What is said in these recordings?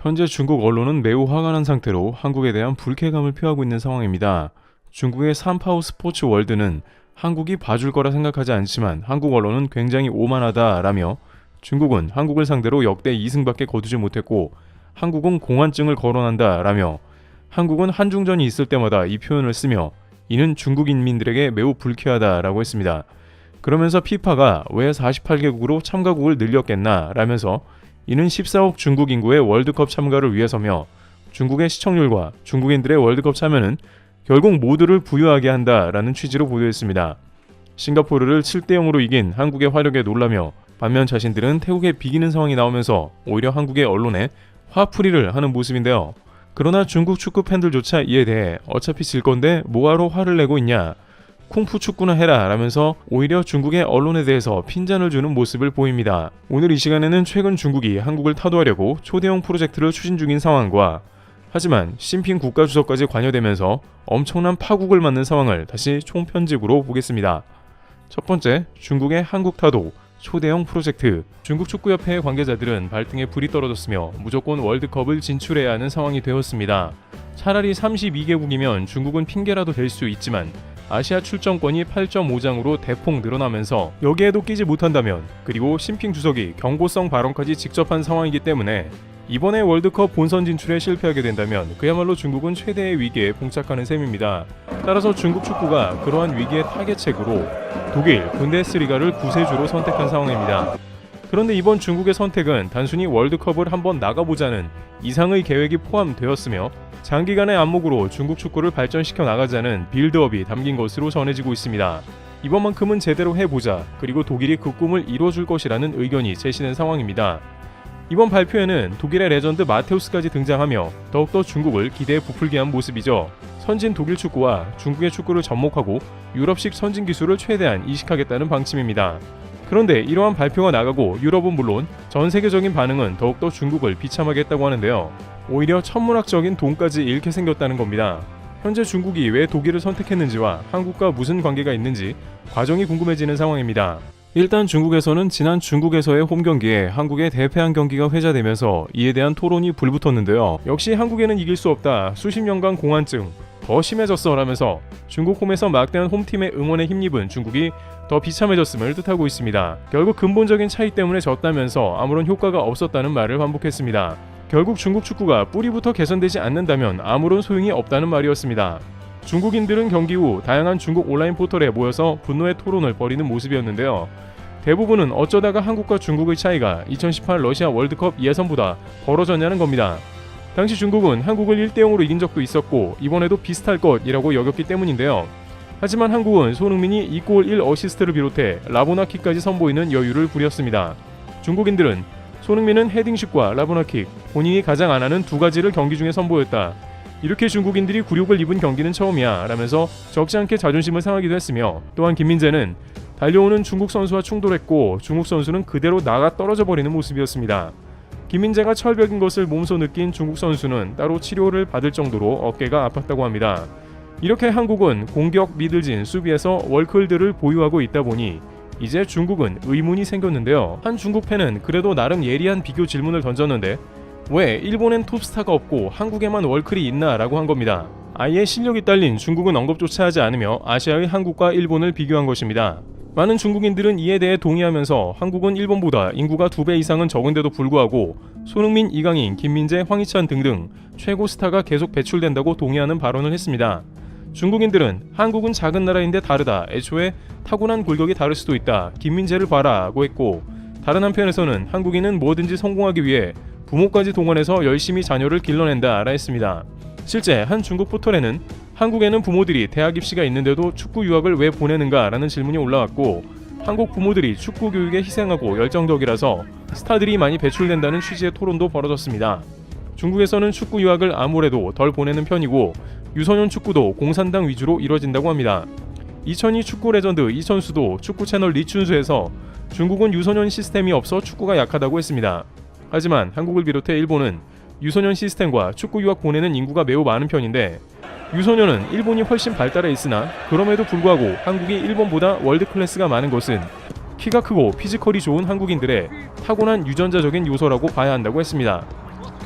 현재 중국 언론은 매우 화가 난 상태로 한국에 대한 불쾌감을 표하고 있는 상황입니다. 중국의 삼파오 스포츠 월드는 한국이 봐줄 거라 생각하지 않지만 한국 언론은 굉장히 오만하다라며 중국은 한국을 상대로 역대 2승밖에 거두지 못했고 한국은 공안증을 거론한다라며 한국은 한중전이 있을 때마다 이 표현을 쓰며 이는 중국 인민들에게 매우 불쾌하다라고 했습니다. 그러면서 피파가 왜 48개국으로 참가국을 늘렸겠나 라면서 이는 14억 중국 인구의 월드컵 참가를 위해서며 중국의 시청률과 중국인들의 월드컵 참여는 결국 모두를 부유하게 한다라는 취지로 보도했습니다. 싱가포르를 7대0으로 이긴 한국의 화력에 놀라며 반면 자신들은 태국에 비기는 상황이 나오면서 오히려 한국의 언론에 화풀이를 하는 모습인데요. 그러나 중국 축구 팬들조차 이에 대해 어차피 질 건데 뭐하러 화를 내고 있냐, 쿵푸 축구나 해라 라면서 오히려 중국의 언론에 대해서 핀잔을 주는 모습을 보입니다. 오늘 이 시간에는 최근 중국이 한국을 타도하려고 초대형 프로젝트를 추진 중인 상황과 하지만 시진핑 국가주석까지 관여되면서 엄청난 파국을 맞는 상황을 다시 총편집으로 보겠습니다. 첫 번째, 중국의 한국 타도 초대형 프로젝트. 중국 축구협회의 관계자들은 발등에 불이 떨어졌으며 무조건 월드컵을 진출해야 하는 상황이 되었습니다. 차라리 32개국이면 중국은 핑계라도 될 수 있지만 아시아 출전권이 8.5장으로 대폭 늘어나면서 여기에도 끼지 못한다면, 그리고 시진핑 주석이 경고성 발언까지 직접 한 상황이기 때문에 이번에 월드컵 본선 진출에 실패하게 된다면 그야말로 중국은 최대의 위기에 봉착하는 셈입니다. 따라서 중국 축구가 그러한 위기의 타겟책으로 독일 분데스리가를 구세주로 선택한 상황입니다. 그런데 이번 중국의 선택은 단순히 월드컵을 한번 나가보자는 이상의 계획이 포함되었으며 장기간의 안목으로 중국 축구를 발전시켜 나가자는 빌드업이 담긴 것으로 전해지고 있습니다. 이번만큼은 제대로 해보자, 그리고 독일이 그 꿈을 이뤄줄 것이라는 의견이 제시된 상황입니다. 이번 발표에는 독일의 레전드 마테우스까지 등장하며 더욱더 중국을 기대에 부풀게 한 모습이죠. 선진 독일 축구와 중국의 축구를 접목하고 유럽식 선진 기술을 최대한 이식하겠다는 방침입니다. 그런데 이러한 발표가 나가고 유럽은 물론 전 세계적인 반응은 더욱더 중국을 비참하게 했다고 하는데요. 오히려 천문학적인 돈까지 잃게 생겼다는 겁니다. 현재 중국이 왜 독일을 선택했는지와 한국과 무슨 관계가 있는지 과정이 궁금해지는 상황입니다. 일단 중국에서는 지난 중국에서의 홈경기에 한국의 대패한 경기가 회자되면서 이에 대한 토론이 불붙었는데요. 역시 한국에는 이길 수 없다, 수십 년간 공안증, 더 심해졌어 라면서 중국 홈에서 막대한 홈팀의 응원에 힘입은 중국이 더 비참해졌음을 뜻하고 있습니다. 결국 근본적인 차이 때문에 졌다면서 아무런 효과가 없었다는 말을 반복했습니다. 결국 중국 축구가 뿌리부터 개선되지 않는다면 아무런 소용이 없다는 말이었습니다. 중국인들은 경기 후 다양한 중국 온라인 포털에 모여서 분노의 토론을 벌이는 모습이었는데요. 대부분은 어쩌다가 한국과 중국의 차이가 2018 러시아 월드컵 예선보다 벌어졌냐는 겁니다. 당시 중국은 한국을 1대0으로 이긴 적도 있었고 이번에도 비슷할 것이라고 여겼기 때문인데요. 하지만 한국은 손흥민이 2골 1어시스트를 비롯해 라보나킥까지 선보이는 여유를 부렸습니다. 중국인들은 손흥민은 헤딩슛과 라보나킥, 본인이 가장 안 하는 두 가지를 경기 중에 선보였다, 이렇게 중국인들이 굴욕을 입은 경기는 처음이야 라면서 적지 않게 자존심을 상하기도 했으며, 또한 김민재는 달려오는 중국 선수와 충돌했고 중국 선수는 그대로 나가 떨어져 버리는 모습이었습니다. 김민재가 철벽인 것을 몸소 느낀 중국 선수는 따로 치료를 받을 정도로 어깨가 아팠다고 합니다. 이렇게 한국은 공격 미들진 수비에서 월클들을 보유하고 있다 보니 이제 중국은 의문이 생겼는데요. 한 중국 팬은 그래도 나름 예리한 비교 질문을 던졌는데 왜 일본엔 톱스타가 없고 한국에만 월클이 있나 라고 한 겁니다. 아예 실력이 딸린 중국은 언급조차 하지 않으며 아시아의 한국과 일본을 비교한 것입니다. 많은 중국인들은 이에 대해 동의하면서 한국은 일본보다 인구가 2배 이상은 적은데도 불구하고 손흥민, 이강인, 김민재, 황희찬 등등 최고 스타가 계속 배출된다고 동의하는 발언을 했습니다. 중국인들은 한국은 작은 나라인데 다르다, 애초에 타고난 골격이 다를 수도 있다, 김민재를 봐라 라고 했고, 다른 한편에서는 한국인은 뭐든지 성공하기 위해 부모까지 동원해서 열심히 자녀를 길러낸다 라 했습니다. 실제 한 중국 포털에는 한국에는 부모들이 대학 입시가 있는데도 축구 유학을 왜 보내는가 라는 질문이 올라왔고, 한국 부모들이 축구 교육에 희생하고 열정적이라서 스타들이 많이 배출된다는 취지의 토론도 벌어졌습니다. 중국에서는 축구 유학을 아무래도 덜 보내는 편이고 유소년 축구도 공산당 위주로 이뤄진다고 합니다. 2002 축구 레전드 이천수도 축구 채널 리춘수에서 중국은 유소년 시스템이 없어 축구가 약하다고 했습니다. 하지만 한국을 비롯해 일본은 유소년 시스템과 축구 유학 보내는 인구가 매우 많은 편인데 유소년은 일본이 훨씬 발달해 있으나 그럼에도 불구하고 한국이 일본보다 월드클래스가 많은 것은 키가 크고 피지컬이 좋은 한국인들의 타고난 유전자적인 요소라고 봐야 한다고 했습니다.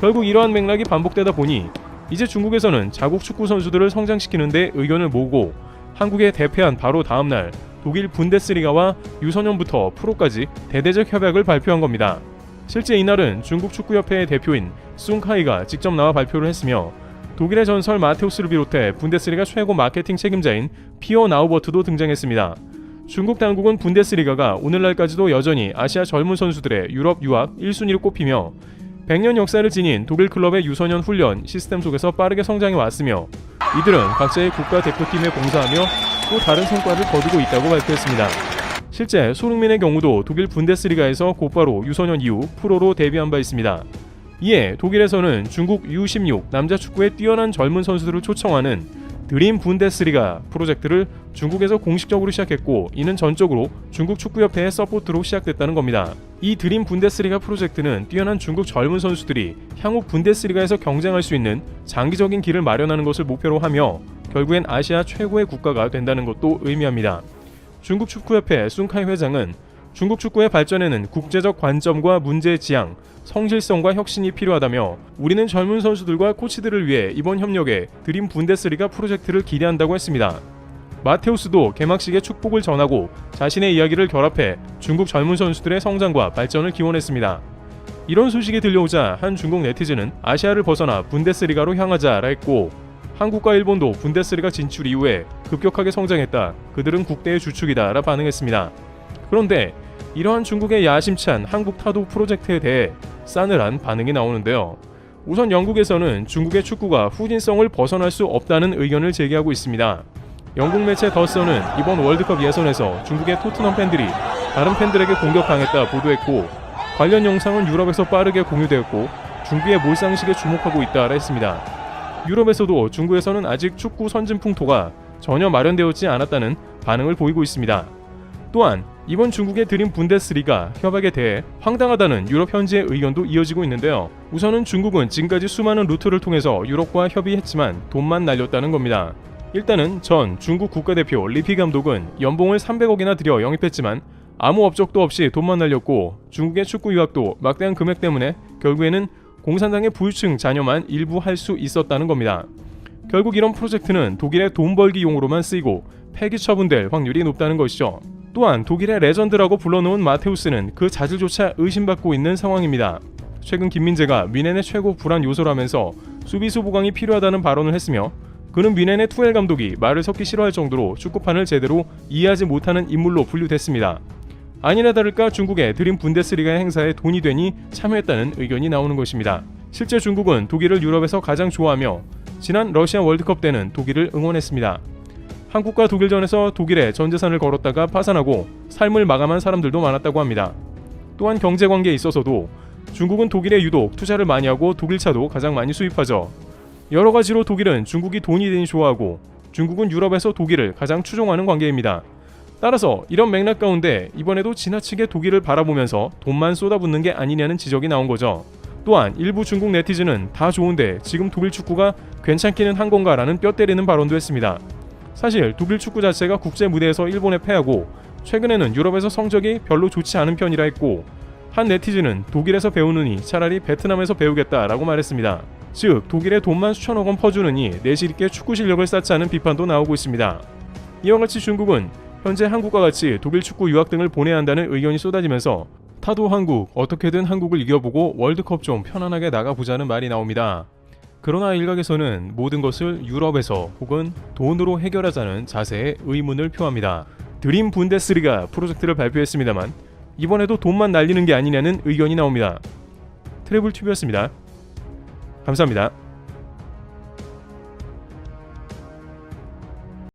결국 이러한 맥락이 반복되다 보니 이제 중국에서는 자국 축구 선수들을 성장시키는 데 의견을 모으고 한국에 대패한 바로 다음날 독일 분데스리가와 유소년부터 프로까지 대대적 협약을 발표한 겁니다. 실제 이날은 중국 축구협회의 대표인 숭카이가 직접 나와 발표를 했으며 독일의 전설 마테우스를 비롯해 분데스리가 최고 마케팅 책임자인 피어 나우버트도 등장했습니다. 중국 당국은 분데스리가가 오늘날까지도 여전히 아시아 젊은 선수들의 유럽 유학 1순위로 꼽히며 100년 역사를 지닌 독일 클럽의 유소년 훈련 시스템 속에서 빠르게 성장해 왔으며 이들은 각자의 국가대표팀에 봉사하며 또 다른 성과를 거두고 있다고 발표했습니다. 실제 손흥민의 경우도 독일 분데스리가에서 곧바로 유소년 이후 프로로 데뷔한 바 있습니다. 이에 독일에서는 중국 U16 남자 축구의 뛰어난 젊은 선수들을 초청하는 드림 분데스리가 프로젝트를 중국에서 공식적으로 시작했고 이는 전적으로 중국 축구협회의 서포트로 시작됐다는 겁니다. 이 드림 분데스리가 프로젝트는 뛰어난 중국 젊은 선수들이 향후 분데스리가에서 경쟁할 수 있는 장기적인 길을 마련하는 것을 목표로 하며 결국엔 아시아 최고의 국가가 된다는 것도 의미합니다. 중국 축구협회 숭카이 회장은 중국 축구의 발전에는 국제적 관점과 문제 지향, 성실성과 혁신이 필요하다며 우리는 젊은 선수들과 코치들을 위해 이번 협력에 드림 분데스리가 프로젝트를 기대한다고 했습니다. 마테우스도 개막식에 축복을 전하고 자신의 이야기를 결합해 중국 젊은 선수들의 성장과 발전을 기원했습니다. 이런 소식이 들려오자 한 중국 네티즌은 아시아를 벗어나 분데스리가로 향하자라 했고 한국과 일본도 분데스리가 진출 이후에 급격하게 성장했다. 그들은 국대의 주축이다 라 반응했습니다. 그런데 이러한 중국의 야심찬 한국 타도 프로젝트에 대해 싸늘한 반응이 나오는데요. 우선 영국에서는 중국의 축구가 후진성을 벗어날 수 없다는 의견을 제기하고 있습니다. 영국 매체 더 선은 이번 월드컵 예선에서 중국의 토트넘 팬들이 다른 팬들에게 공격당했다 보도했고 관련 영상은 유럽에서 빠르게 공유되었고 중국의 몰상식에 주목하고 있다라 했습니다. 유럽에서도 중국에서는 아직 축구 선진풍토가 전혀 마련되었지 않았다는 반응을 보이고 있습니다. 또한 이번 중국의 드림 분데스리가 협약에 대해 황당하다는 유럽 현지의 의견도 이어지고 있는데요. 우선은 중국은 지금까지 수많은 루트를 통해서 유럽과 협의했지만 돈만 날렸다는 겁니다. 일단은 전 중국 국가대표 리피 감독은 연봉을 300억이나 들여 영입했지만 아무 업적도 없이 돈만 날렸고 중국의 축구 유학도 막대한 금액 때문에 결국에는 공산당의 부유층 자녀만 일부 할 수 있었다는 겁니다. 결국 이런 프로젝트는 독일의 돈 벌기용으로만 쓰이고 폐기 처분될 확률이 높다는 것이죠. 또한 독일의 레전드라고 불러놓은 마테우스는 그 자질조차 의심받고 있는 상황입니다. 최근 김민재가 뮌헨의 최고 불안 요소라면서 수비수 보강이 필요하다는 발언을 했으며 그는 뮌헨의 투엘 감독이 말을 섞기 싫어할 정도로 축구판을 제대로 이해하지 못하는 인물로 분류됐습니다. 아니나 다를까 중국의 드림 분데스리가 행사에 돈이 되니 참여했다는 의견이 나오는 것입니다. 실제 중국은 독일을 유럽에서 가장 좋아하며 지난 러시아 월드컵 때는 독일을 응원했습니다. 한국과 독일전에서 독일에 전 재산을 걸었다가 파산하고 삶을 마감한 사람들도 많았다고 합니다. 또한 경제관계에 있어서도 중국은 독일에 유독 투자를 많이 하고 독일차도 가장 많이 수입하죠. 여러 가지로 독일은 중국이 돈이 되니 좋아하고 중국은 유럽에서 독일을 가장 추종하는 관계입니다. 따라서 이런 맥락 가운데 이번에도 지나치게 독일을 바라보면서 돈만 쏟아붓는 게 아니냐는 지적이 나온 거죠. 또한 일부 중국 네티즌은 다 좋은데 지금 독일 축구가 괜찮기는 한 건가라는 뼈 때리는 발언도 했습니다. 사실 독일 축구 자체가 국제 무대에서 일본에 패하고 최근에는 유럽에서 성적이 별로 좋지 않은 편이라 했고 한 네티즌은 독일에서 배우느니 차라리 베트남에서 배우겠다라고 말했습니다. 즉 독일에 돈만 수천억 원 퍼주느니 내실있게 축구 실력을 쌓지 않은 비판도 나오고 있습니다. 이와 같이 중국은 현재 한국과 같이 독일 축구 유학 등을 보내야 한다는 의견이 쏟아지면서 타도 한국, 어떻게든 한국을 이겨보고 월드컵 좀 편안하게 나가보자는 말이 나옵니다. 그러나 일각에서는 모든 것을 유럽에서 혹은 돈으로 해결하자는 자세에 의문을 표합니다. 드림 분데스리가 프로젝트를 발표했습니다만 이번에도 돈만 날리는 게 아니냐는 의견이 나옵니다. 트래블 튜브였습니다. 감사합니다.